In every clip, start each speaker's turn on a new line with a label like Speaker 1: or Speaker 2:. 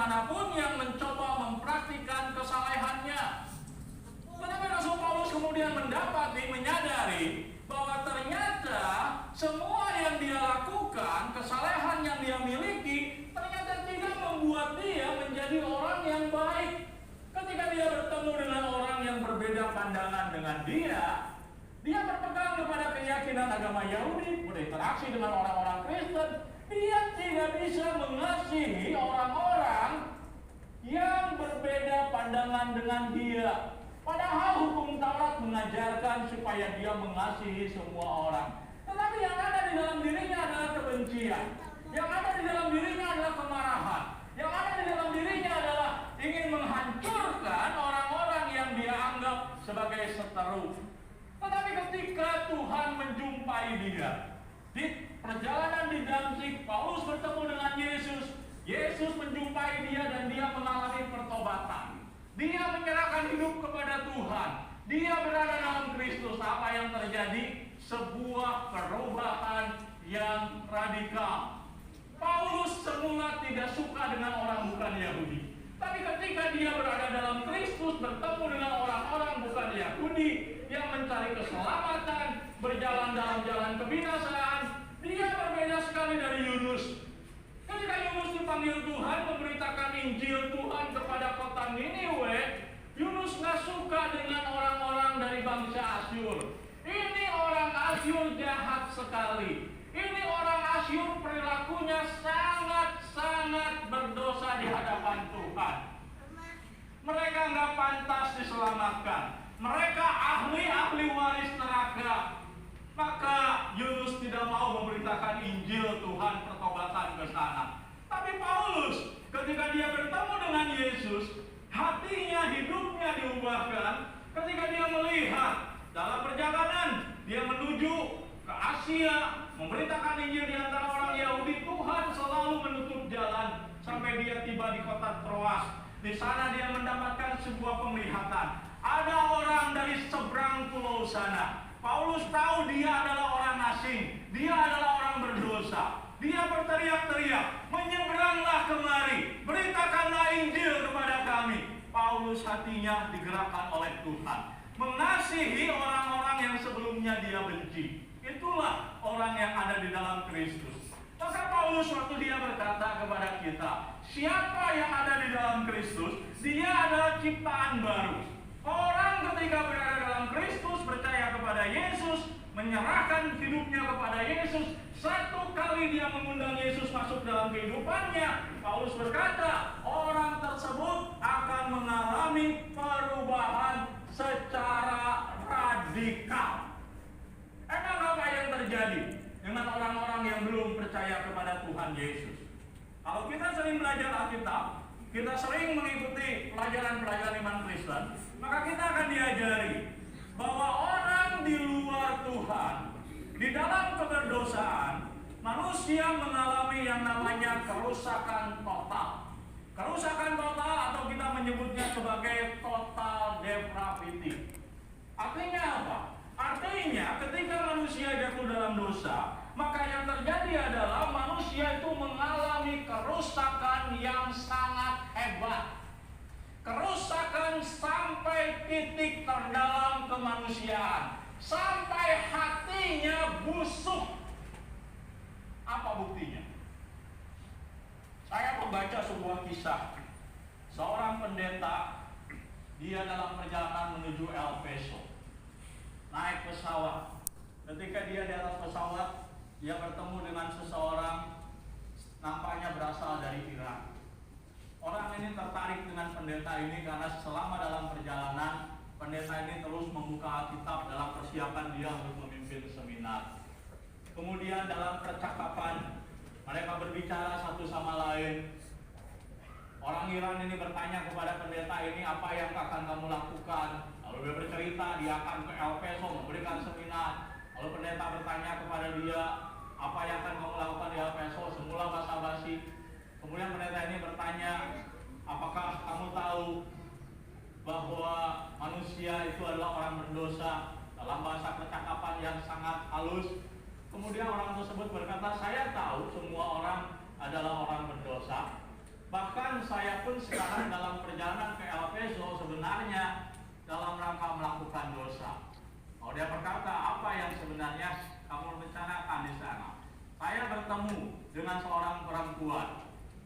Speaker 1: manapun yang mencoba mempraktikkan kesalehannya. Tetapi Rasul Paulus kemudian menyadari bahwa ternyata semua yang dia lakukan, kesalehan yang dia miliki, ternyata tidak membuat dia menjadi orang yang baik. Ketika dia bertemu dengan orang yang berbeda pandangan dengan dia berpegang kepada keyakinan agama Yahudi, berinteraksi dengan orang-orang Kristen, dia tidak bisa mengasihi orang-orang yang berbeda pandangan dengan dia. Padahal hukum Taurat mengajarkan supaya dia mengasihi semua orang. Tetapi yang ada di dalam dirinya adalah kebencian. Yang ada di dalam dirinya adalah kemarahan. Yang ada di dalam dirinya adalah ingin menghancurkan orang-orang yang dia anggap sebagai seteru. Tetapi ketika Tuhan menjumpai dia, di perjalanan di Damsyik, Paulus bertemu dengan Yesus. Yesus menjumpai dia dan dia mengalami pertobatan. Dia menyerahkan hidup kepada Tuhan. Dia berada dalam Kristus. Apa yang terjadi? Sebuah perubahan yang radikal. Paulus semula tidak suka dengan orang bukan Yahudi. Tapi ketika dia berada dalam Kristus, bertemu dengan orang-orang bukan Yahudi yang mencari keselamatan, berjalan dalam jalan kebinasaan, dia berbeda sekali dari Yunus. Ketika Yunus dipanggil Tuhan memberitakan Injil Tuhan kepada kota Niniwe, Yunus gak suka dengan orang-orang dari bangsa Asyur. Ini orang Asyur jahat sekali. Ini orang Asyur perilakunya sangat-sangat berdosa di hadapan Tuhan. Mereka gak pantas diselamatkan. Mereka ahli-ahli waris neraka. Maka Yunus tidak mau memberitakan Injil Tuhan pertobatan ke sana. Tapi Paulus ketika dia bertemu dengan Yesus, hatinya, hidupnya diubahkan. Ketika dia melihat dalam perjalanan dia menuju ke Asia, memberitakan Injil di antara orang Yahudi, Tuhan selalu menutup jalan sampai dia tiba di kota Troas. Di sana dia mendapatkan sebuah penglihatan. Ada orang dari seberang pulau sana. Paulus tahu dia adalah orang asing, dia adalah orang berdosa. Dia berteriak-teriak, menyeberanglah kemari, beritakanlah Injil kepada kami. Paulus hatinya digerakkan oleh Tuhan, mengasihi orang-orang yang sebelumnya dia benci. Itulah orang yang ada di dalam Kristus. Maka Paulus waktu dia berkata kepada kita, siapa yang ada di dalam Kristus, dia adalah ciptaan baru. Orang ketika berada dalam Kristus, percaya kepada Yesus, menyerahkan hidupnya kepada Yesus, satu kali dia mengundang Yesus masuk dalam kehidupannya, Paulus berkata, orang tersebut akan mengalami perubahan secara radikal. Emang apa yang terjadi dengan orang-orang yang belum percaya kepada Tuhan Yesus? Kalau kita sering belajar Alkitab, kita sering mengikuti pelajaran-pelajaran iman Kristen, maka kita akan diajari bahwa orang di luar Tuhan, di dalam keberdosaan, manusia mengalami yang namanya kerusakan total. Kerusakan total atau kita menyebutnya sebagai total depravity. Artinya apa? Artinya ketika manusia jatuh dalam dosa, maka yang terjadi adalah manusia itu mengalami kerusakan yang sangat hebat. Kerusakan sampai titik terdalam kemanusiaan, sampai hatinya busuk. Apa buktinya? Saya membaca sebuah kisah. Seorang pendeta, dia dalam perjalanan menuju El Paso, naik pesawat. Ketika dia di atas pesawat, dia bertemu dengan seseorang, nampaknya berasal dari Irak. Orang ini tertarik dengan pendeta ini karena selama dalam perjalanan, pendeta ini terus membuka Alkitab dalam persiapan dia untuk memimpin seminar. Kemudian dalam percakapan, mereka berbicara satu sama lain. Orang Iran ini bertanya kepada pendeta ini, apa yang akan kamu lakukan? Lalu dia bercerita, dia akan ke El Paso memberikan seminar. Lalu pendeta bertanya kepada dia, apa yang akan kamu lakukan di El Paso? Semula basa-basi. Kemudian pendeta ini bertanya, apakah kamu tahu bahwa manusia itu adalah orang berdosa? Dalam bahasa percakapan yang sangat halus. Kemudian orang tersebut berkata, saya tahu semua orang adalah orang berdosa. Bahkan saya pun sekarang dalam perjalanan ke Efesus sebenarnya dalam rangka melakukan dosa. Oh, dia berkata, apa yang sebenarnya kamu rencanakan di sana? Saya bertemu dengan seorang perempuan.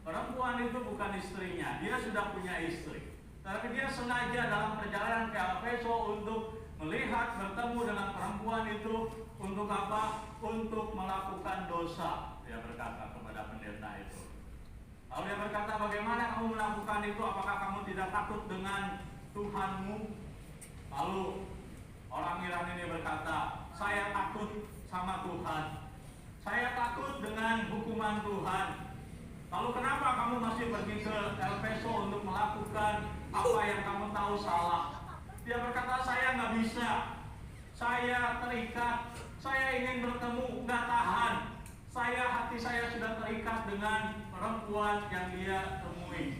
Speaker 1: Perempuan itu bukan istrinya, dia sudah punya istri. Tapi dia sengaja dalam perjalanan ke Efesus untuk melihat, bertemu dengan perempuan itu untuk apa? Untuk melakukan dosa. Dia berkata kepada pendeta itu. Lalu dia berkata, bagaimana kamu melakukan itu? Apakah kamu tidak takut dengan Tuhanmu? Lalu orang Iran ini berkata, saya takut sama Tuhan. Saya takut dengan hukuman Tuhan. Lalu kenapa kamu masih pergi ke Efesus untuk melakukan apa yang kamu tahu salah? Dia berkata, saya nggak bisa. Saya terikat. Saya ingin bertemu, nggak tahan. Hati saya sudah terikat dengan perempuan yang dia temui.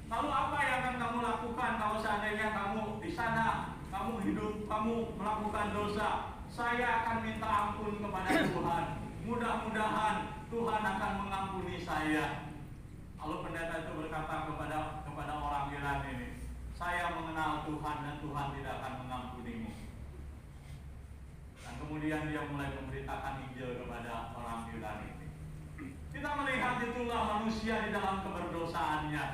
Speaker 1: Lalu apa yang akan kamu lakukan kalau seandainya kamu di sana, kamu hidup, kamu melakukan dosa? Saya akan minta ampun kepada Tuhan. Mudah-mudahan Tuhan akan mengampuni saya. Lalu pendeta itu berkata kepada orang Iran ini, saya mengenal Tuhan dan Tuhan tidak akan mengampunimu. Dan kemudian dia mulai memberitakan Injil kepada orang Iran ini. Kita melihat itulah manusia di dalam keberdosaannya.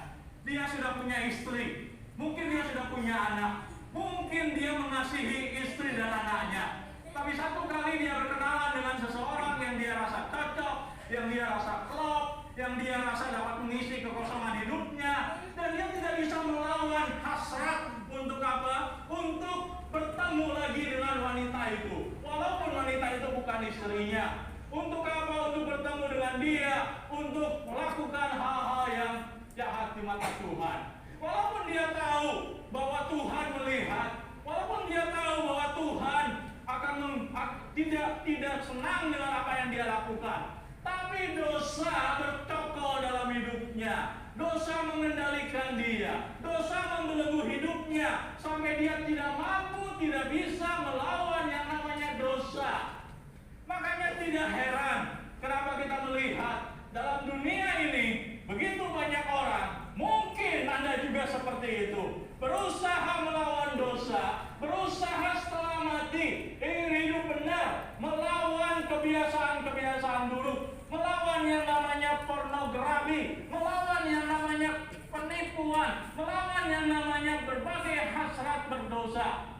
Speaker 1: Dia sudah punya istri, mungkin dia sudah punya anak, mungkin dia mengasihi istri dan anaknya. Tapi satu kali dia berkenalan dengan seseorang yang dia rasa cocok, yang dia rasa klop, yang dia rasa dapat mengisi kekosongan hidupnya, dan dia tidak bisa melawan hasrat untuk apa? Untuk bertemu lagi dengan wanita itu. Walaupun wanita itu bukan istrinya. Untuk apa? Untuk bertemu dengan dia, untuk melakukan hal-hal yang jahat di mata Tuhan. Walaupun dia tahu bahwa Tuhan melihat, walaupun dia tahu bahwa Tuhan akan tidak senang dengan apa yang dia lakukan, tapi dosa bercokol dalam hidupnya, dosa mengendalikan dia, dosa membelenggu hidupnya sampai dia tidak mampu, tidak bisa melawan yang namanya dosa. Makanya tidak heran kenapa kita melihat dalam dunia ini begitu banyak orang, mungkin Anda juga seperti itu, berusaha melawan dosa, berusaha setelah mati ingin hidup benar, melawan kebiasaan-kebiasaan buruk, melawan yang namanya pornografi, melawan yang namanya penipuan, melawan yang namanya berbagai hasrat berdosa.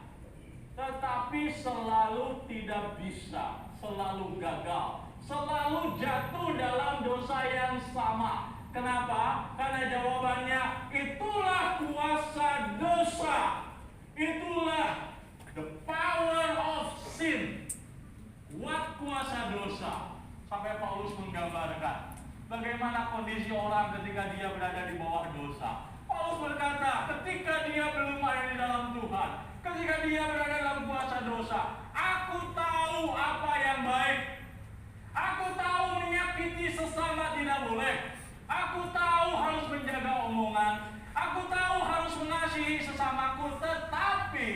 Speaker 1: Tetapi selalu tidak bisa, selalu gagal, selalu jatuh dalam dosa yang sama. Kenapa? Karena jawabannya itulah kuasa dosa. Itulah the power of sin. Kuat kuasa dosa. Sampai Paulus menggambarkan bagaimana kondisi orang ketika dia berada di bawah dosa. Paulus berkata, ketika dia belum ada di dalam Tuhan, ketika dia berada dalam kuasa dosa, aku tahu apa yang baik. Aku tahu menyakiti sesama tidak boleh. Aku tahu harus menjaga omongan. Aku tahu harus mengasihi sesamaku. Tetapi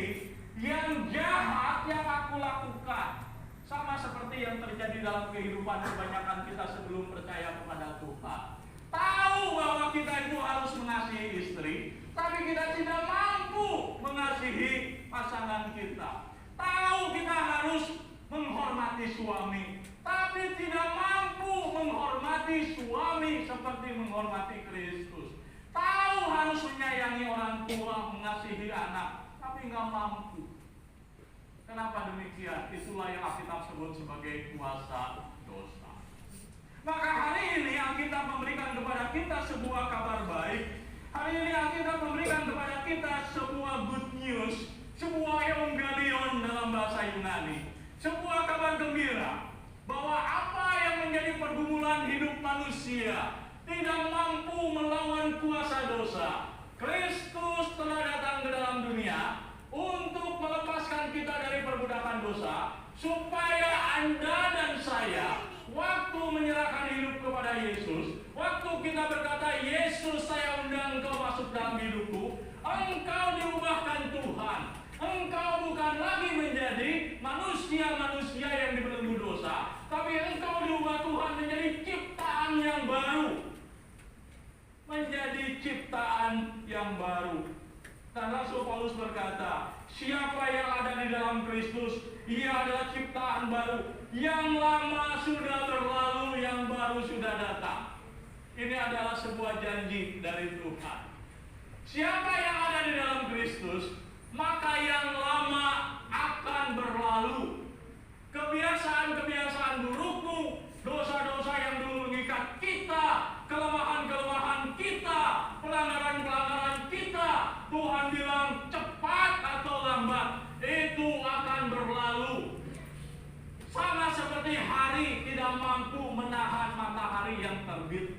Speaker 1: yang jahat yang aku lakukan, sama seperti yang terjadi dalam kehidupan kebanyakan kita sebelum percaya kepada Tuhan. Tahu bahwa kita itu harus mengasihi istri, tapi kita tidak mampu mengasihi pasangan kita. Tahu kita harus menghormati suami, tapi tidak mampu menghormati suami seperti menghormati Kristus. Tahu harus menyayangi orang tua, mengasihi anak, tapi nggak mampu. Kenapa demikian? Itulah yang Alkitab sebut sebagai kuasa dosa. Maka hari ini Alkitab memberikan kepada kita sebuah kabar baik. Hari ini Alkitab memberikan kepada kita sebuah good news, sebuah evangelion dalam bahasa Yunani, sebuah kabar gembira bahwa apa yang menjadi pergumulan hidup manusia tidak mampu melawan kuasa dosa. Kristus telah datang ke dalam dunia untuk melepaskan kita dari perbudakan dosa, supaya Anda dan saya, waktu menyerahkan hidup kepada Yesus, waktu kita berkata, Yesus saya undang engkau masuk dalam hidupku, engkau diubahkan Tuhan. Engkau bukan lagi menjadi manusia-manusia yang dibelenggu dosa, tapi engkau diubah Tuhan menjadi ciptaan yang baru. Menjadi ciptaan ciptaan yang baru. Dan Rasul Paulus berkata, siapa yang ada di dalam Kristus, ia adalah ciptaan baru. Yang lama sudah berlalu, yang baru sudah datang. Ini adalah sebuah janji dari Tuhan. Siapa yang ada di dalam Kristus, maka yang lama akan berlalu. Kebiasaan-kebiasaan burukmu, dosa-dosa yang dulu mengikat kita, kelemahan-kelemahan kita, pelanggaran-pelanggaran kita, Tuhan bilang cepat atau lambat, itu akan berlalu. Sama seperti hari tidak mampu menahan matahari yang terbit.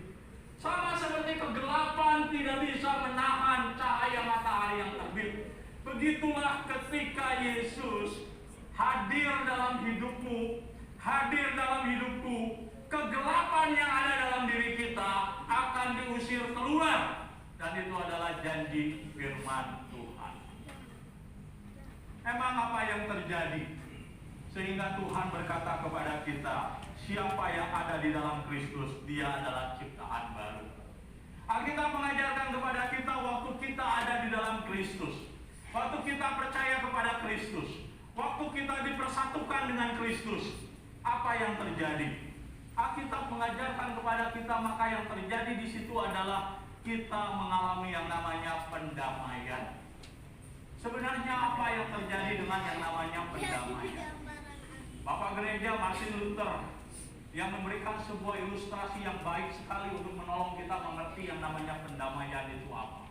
Speaker 1: Sama seperti kegelapan tidak bisa menahan cahaya matahari yang terbit. Begitulah ketika Yesus hadir dalam hidupmu, hadir dalam hidupku, kegelapan yang ada dalam diri kita akan diusir keluar. Dan itu adalah janji firman Tuhan. Emang apa yang terjadi sehingga Tuhan berkata kepada kita, siapa yang ada di dalam Kristus, dia adalah ciptaan baru. Alkitab mengajarkan kepada kita waktu kita ada di dalam Kristus, waktu kita percaya kepada Kristus, waktu kita dipersatukan dengan Kristus, apa yang terjadi? Alkitab mengajarkan kepada kita, maka yang terjadi di situ adalah kita mengalami yang namanya pendamaian. Sebenarnya apa yang terjadi dengan yang namanya pendamaian? Bapak Gereja Martin Luther yang memberikan sebuah ilustrasi yang baik sekali untuk menolong kita mengerti yang namanya pendamaian itu apa.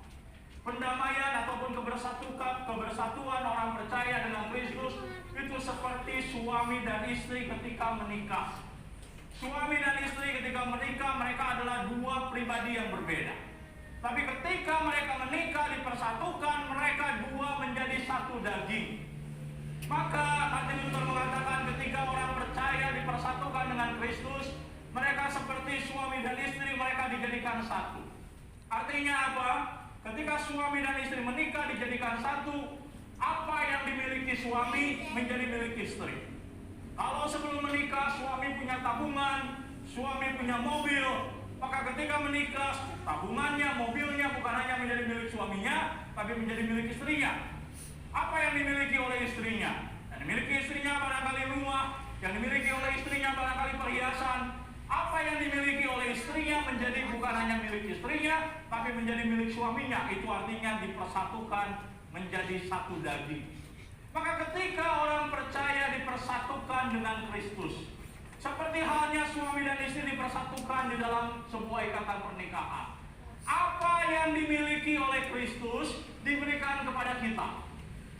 Speaker 1: Pendamaian ataupun kebersatuan orang percaya dengan Kristus itu seperti suami dan istri ketika menikah. Suami dan istri ketika menikah, mereka adalah dua pribadi yang berbeda. Tapi ketika mereka menikah, dipersatukan, mereka dua menjadi satu daging. Maka Martin Luther mengatakan ketika orang percaya dipersatukan dengan Kristus, mereka seperti suami dan istri, mereka dijadikan satu. Artinya apa? Ketika suami dan istri menikah dijadikan satu, apa yang dimiliki suami menjadi milik istri. Kalau sebelum menikah suami punya tabungan, suami punya mobil, maka ketika menikah tabungannya, mobilnya bukan hanya menjadi milik suaminya, tapi menjadi milik istrinya. Apa yang dimiliki oleh istrinya? Yang dimiliki istrinya barangkali rumah, yang dimiliki oleh istrinya barangkali perhiasan. Apa yang dimiliki oleh istrinya menjadi bukan hanya milik istrinya, tapi menjadi milik suaminya. Itu artinya dipersatukan menjadi satu daging. Maka ketika orang percaya dipersatukan dengan Kristus, seperti halnya suami dan istri dipersatukan di dalam sebuah ikatan pernikahan, apa yang dimiliki oleh Kristus diberikan kepada kita.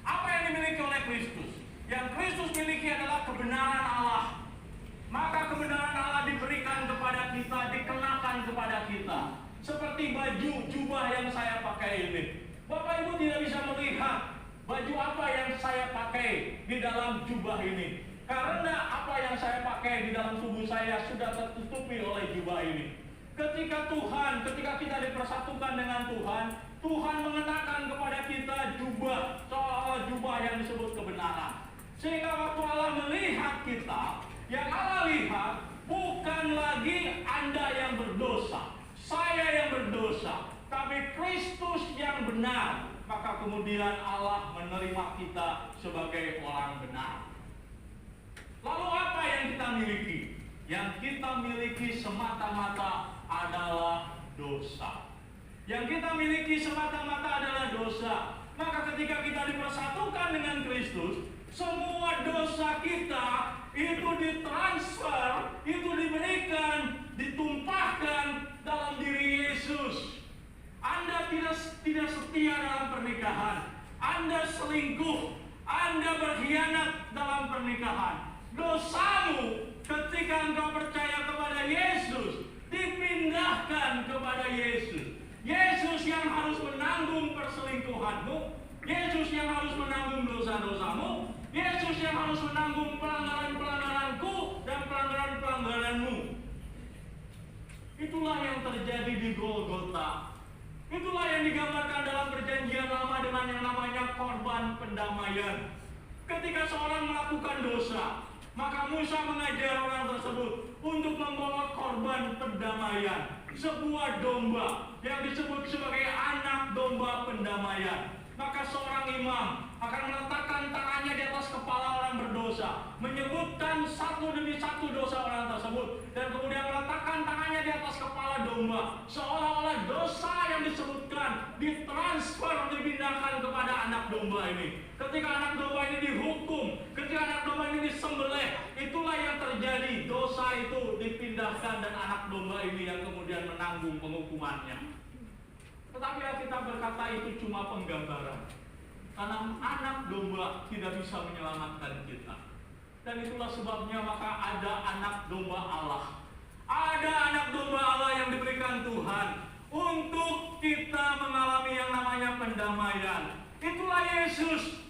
Speaker 1: Apa yang dimiliki oleh Kristus? Yang Kristus miliki adalah kebenaran Allah. Maka kebenaran Allah diberikan kepada kita, dikenakan kepada kita. Seperti baju, jubah yang saya pakai ini. Bapak Ibu tidak bisa melihat baju apa yang saya pakai di dalam jubah ini. Karena apa yang saya pakai di dalam tubuh saya sudah tertutupi oleh jubah ini. Ketika kita dipersatukan dengan Tuhan, Tuhan mengenakan kepada kita jubah, seolah-olah jubah yang disebut kebenaran. Sehingga waktu Allah melihat kita, yang Allah lihat bukan lagi Anda yang berdosa, saya yang berdosa, tapi Kristus yang benar. Maka kemudian Allah menerima kita sebagai orang benar. Lalu apa yang kita miliki? Yang kita miliki semata-mata adalah dosa. Yang kita miliki semata-mata adalah dosa. Maka ketika kita dipersatukan dengan Kristus, semua dosa kita itu ditransfer, itu diberikan, ditumpahkan dalam diri Yesus. Anda tidak setia dalam pernikahan, Anda selingkuh, Anda berkhianat dalam pernikahan. Dosamu ketika engkau percaya kepada Yesus dipindahkan kepada Yesus. Yesus yang harus menanggung perselingkuhanmu, Yesus yang harus menanggung dosa-dosamu, Yesus yang harus menanggung pelanggaran-pelanggaranku dan pelanggaran-pelanggaranmu. Itulah yang terjadi di Golgota. Itulah yang digambarkan dalam perjanjian lama dengan yang namanya korban pendamaian. Ketika seorang melakukan dosa, maka Musa mengajar orang tersebut untuk membawa korban pendamaian, sebuah domba yang disebut sebagai anak maka seorang imam akan meletakkan tangannya di atas kepala orang berdosa, menyebutkan satu demi satu dosa orang tersebut, dan kemudian meletakkan tangannya di atas kepala domba, seolah-olah dosa yang disebutkan ditransfer, dipindahkan kepada anak domba ini. Ketika anak domba ini dihukum, ketika anak domba ini disembelih, itulah yang terjadi. Dosa itu dipindahkan dan anak domba ini yang kemudian menanggung penghukumannya. Tetapi Alkitab berkata itu cuma penggambaran, karena anak domba tidak bisa menyelamatkan kita. Dan itulah sebabnya maka ada anak domba Allah. Ada anak domba Allah yang diberikan Tuhan untuk kita mengalami yang namanya pendamaian. Itulah Yesus.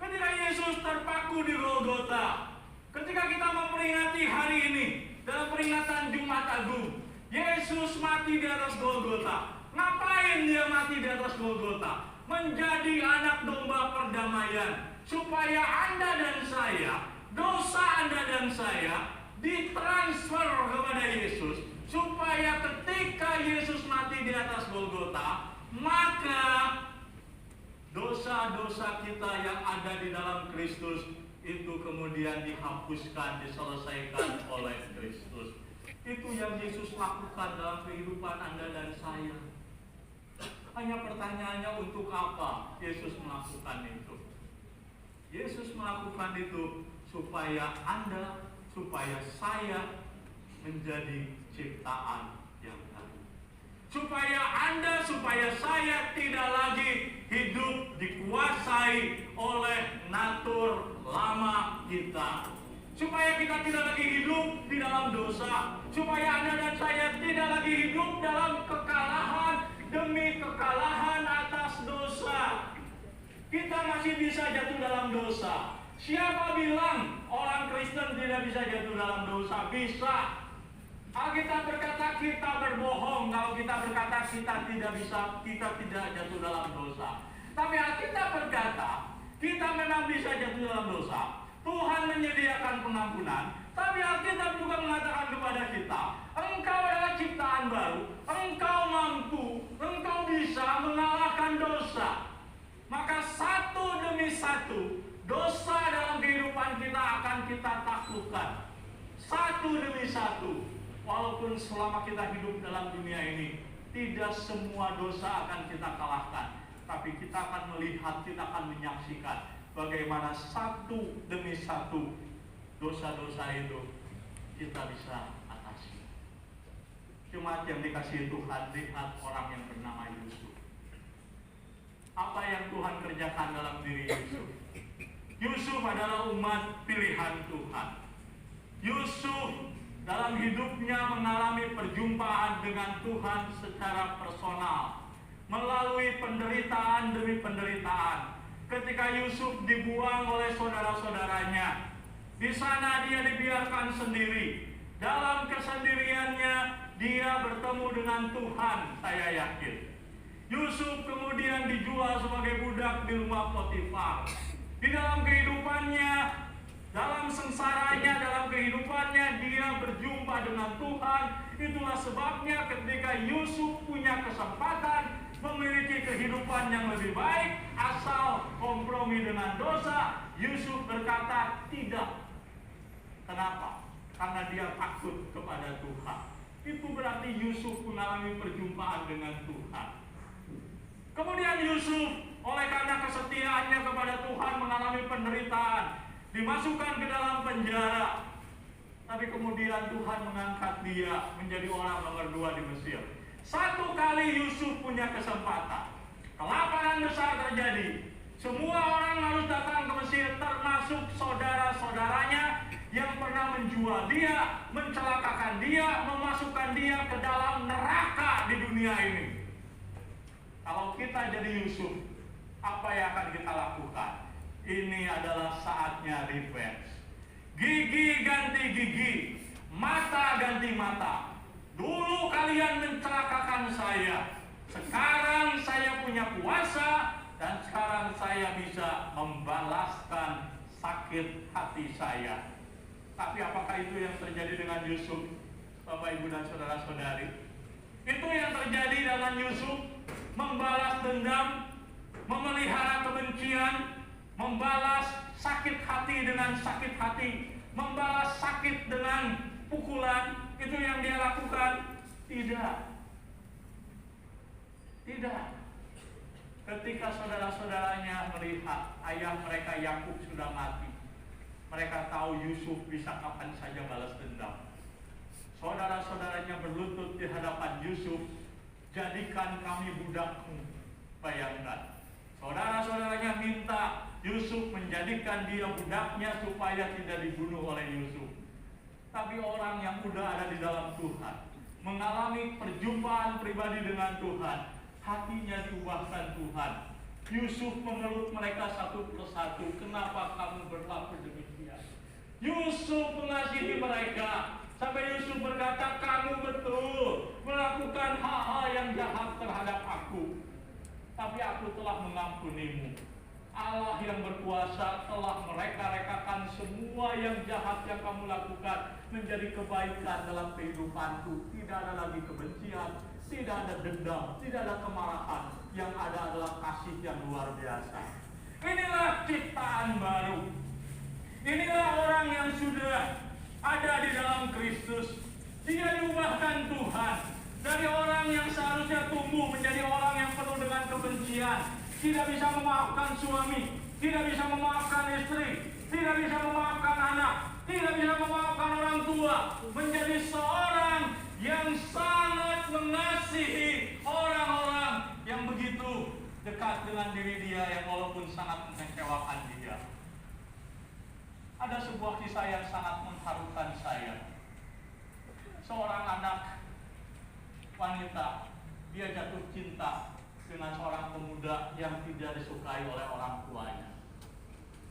Speaker 1: Ketika Yesus terpaku di Golgota, ketika kita memperingati hari ini dalam peringatan Jumat Agung, Yesus mati di atas Golgota. Ngapain dia mati di atas Golgota? Menjadi anak domba perdamaian, supaya Anda dan saya, dosa Anda dan saya ditransfer kepada Yesus, supaya ketika Yesus mati di atas Golgota, maka dosa-dosa kita yang ada di dalam Kristus itu kemudian dihapuskan, diselesaikan oleh Kristus. Itu yang Yesus lakukan dalam kehidupan Anda dan saya. Hanya pertanyaannya, untuk apa Yesus melakukan itu? Yesus melakukan itu supaya Anda, supaya saya menjadi ciptaan yang baru. Supaya Anda, supaya saya tidak lagi hidup dikuasai oleh natur lama kita. Supaya kita tidak lagi hidup di dalam dosa. Supaya Anda dan saya tidak lagi hidup dalam kekalahan demi kekalahan atas dosa. Kita masih bisa jatuh dalam dosa. Siapa bilang orang Kristen tidak bisa jatuh dalam dosa? Bisa. Alkitab berkata kita berbohong kalau kita berkata kita tidak bisa, kita tidak jatuh dalam dosa. Tapi Alkitab berkata kita memang bisa jatuh dalam dosa. Tuhan menyediakan pengampunan. Tapi Alkitab juga mengatakan kepada kita, engkau adalah ciptaan baru, engkau mampu, engkau bisa mengalahkan dosa. Maka satu demi satu dosa dalam kehidupan kita akan kita taklukkan. Satu demi satu. Walaupun selama kita hidup dalam dunia ini, tidak semua dosa akan kita kalahkan. Tapi kita akan melihat, kita akan menyaksikan bagaimana satu demi satu dosa-dosa itu kita bisa atasi. Jemaat yang dikasihi Tuhan, lihat orang yang bernama Yusuf. Apa yang Tuhan kerjakan dalam diri Yusuf? Yusuf adalah umat pilihan Tuhan. Yusuf dalam hidupnya mengalami perjumpaan dengan Tuhan secara personal, melalui penderitaan demi penderitaan. Ketika Yusuf dibuang oleh saudara-saudaranya, di sana dia dibiarkan sendiri. Dalam kesendiriannya dia bertemu dengan Tuhan, saya yakin. Yusuf kemudian dijual sebagai budak di rumah Potifar. Di dalam kehidupannya, dalam sengsaranya, dalam kehidupannya dia berjumpa dengan Tuhan. Itulah sebabnya ketika Yusuf punya kesempatan memiliki kehidupan yang lebih baik, asal kompromi dengan dosa, Yusuf berkata tidak. Kenapa? Karena dia takut kepada Tuhan. Itu berarti Yusuf mengalami perjumpaan dengan Tuhan. Kemudian Yusuf oleh karena kesetiaannya kepada Tuhan mengalami penderitaan, dimasukkan ke dalam penjara. Tapi kemudian Tuhan mengangkat dia menjadi orang nomor 2 di Mesir. Satu kali Yusuf punya kesempatan, kelaparan besar terjadi. Semua orang harus datang ke Mesir, termasuk saudara-saudaranya yang pernah menjual dia, mencelakakan dia, memasukkan dia ke dalam neraka di dunia ini. Kalau kita jadi Yusuf, apa yang akan kita lakukan? Ini adalah saatnya revenge. Gigi ganti gigi, mata ganti mata. Dulu kalian mencelakakan saya, sekarang saya punya kuasa, dan sekarang saya bisa membalaskan sakit hati saya. Tapi apakah itu yang terjadi dengan Yusuf, Bapak, Ibu, dan saudara-saudari? Itu yang terjadi dengan Yusuf, membalas dendam. memelihara kebencian, membalas sakit hati dengan sakit hati, membalas sakit dengan pukulan, itu yang dia lakukan? Tidak. Tidak. Ketika saudara-saudaranya melihat ayah mereka Yakub sudah mati, mereka tahu Yusuf bisa kapan saja balas dendam. Saudara-saudaranya berlutut di hadapan Yusuf, jadikan kami budakmu. Bayangkan, saudara-saudaranya minta Yusuf menjadikan dia budaknya supaya tidak dibunuh oleh Yusuf. Tapi orang yang udah ada di dalam Tuhan, mengalami perjumpaan pribadi dengan Tuhan, hatinya diubahkan Tuhan. Yusuf memeluk mereka satu persatu. Kenapa kamu berlaku demikian? Yusuf mengasihi mereka sampai Yusuf berkata, kamu betul melakukan hal-hal yang jahat terhadap aku, tapi aku telah mengampunimu. Allah yang berkuasa telah mereka-rekakan semua yang jahat yang kamu lakukan menjadi kebaikan dalam kehidupanku. Tidak ada lagi kebencian, tidak ada dendam, tidak ada kemarahan. Yang ada adalah kasih yang luar biasa. Inilah ciptaan baru. Inilah orang yang sudah ada di dalam Kristus. Dia diubahkan Tuhan dari orang yang seharusnya tumbuh menjadi orang yang penuh dengan kebencian, tidak bisa memaafkan suami, tidak bisa memaafkan istri, tidak bisa memaafkan anak, tidak bisa memaafkan orang tua, menjadi seorang yang sangat mengasihi orang-orang yang begitu dekat dengan diri dia, yang walaupun sangat mengecewakan dia. Ada sebuah kisah yang sangat mengharukan saya. Seorang anak wanita, dia jatuh cinta dengan seorang pemuda yang tidak disukai oleh orang tuanya.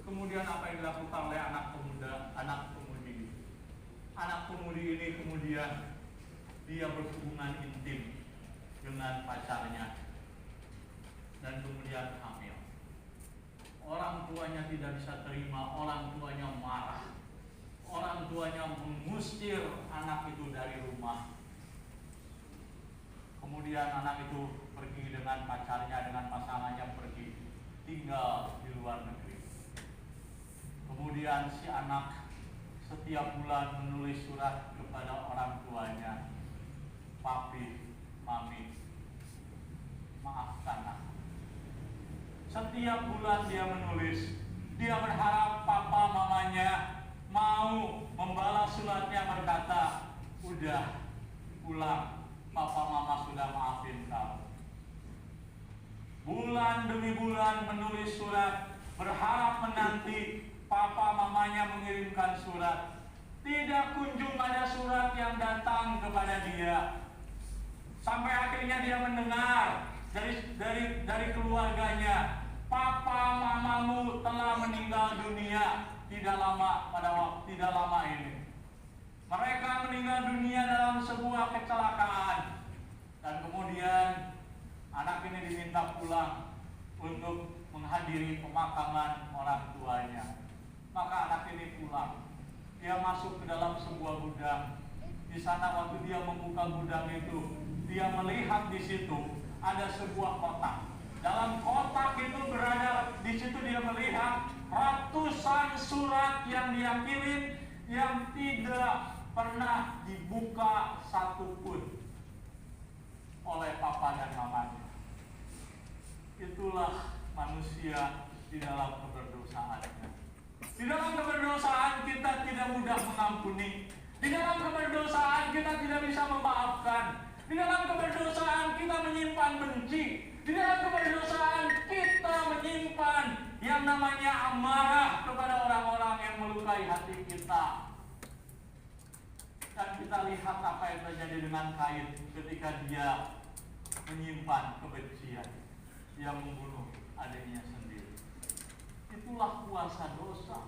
Speaker 1: Kemudian apa yang dilakukan oleh anak pemudi? Anak pemudi ini kemudian dia berhubungan intim dengan pacarnya dan kemudian hamil. Orang tuanya tidak bisa terima, orang tuanya marah. Orang tuanya mengusir anak itu dari rumah. Kemudian anak itu pergi dengan pacarnya, dengan pasangannya pergi tinggal di luar negeri. Kemudian si anak setiap bulan menulis surat kepada orang tuanya, papi, mami, maafkan aku. Setiap bulan dia menulis, dia berharap papa mamanya mau membalas suratnya berkata, udah pulang, papa mama sudah maafin kamu. Bulan demi bulan menulis surat, berharap menanti papa mamanya mengirimkan surat. Tidak kunjung ada surat yang datang kepada dia. Sampai akhirnya dia mendengar dari keluarganya, papa mamamu telah meninggal dunia tidak lama ini. Mereka meninggal dunia dalam sebuah kecelakaan. Dan kemudian anak ini diminta pulang untuk menghadiri pemakaman orang tuanya. Maka anak ini pulang. Dia masuk ke dalam sebuah gudang. Di sana waktu dia membuka gudang itu, dia melihat di situ ada sebuah kotak. Dalam kotak itu berada, di situ dia melihat ratusan surat yang dia kirim yang tidak pernah dibuka satupun oleh papa dan mamanya. Itulah manusia di dalam keberdosaannya. Di dalam keberdosaan kita tidak mudah mengampuni. Di dalam keberdosaan kita tidak bisa memaafkan. Di dalam keberdosaan kita menyimpan benci. Di dalam keberdosaan kita menyimpan yang namanya amarah kepada orang-orang yang melukai hati kita. Dan kita lihat apa yang terjadi dengan Kain ketika dia menyimpan kebencian. Dia membunuh adiknya sendiri. Itulah kuasa dosa.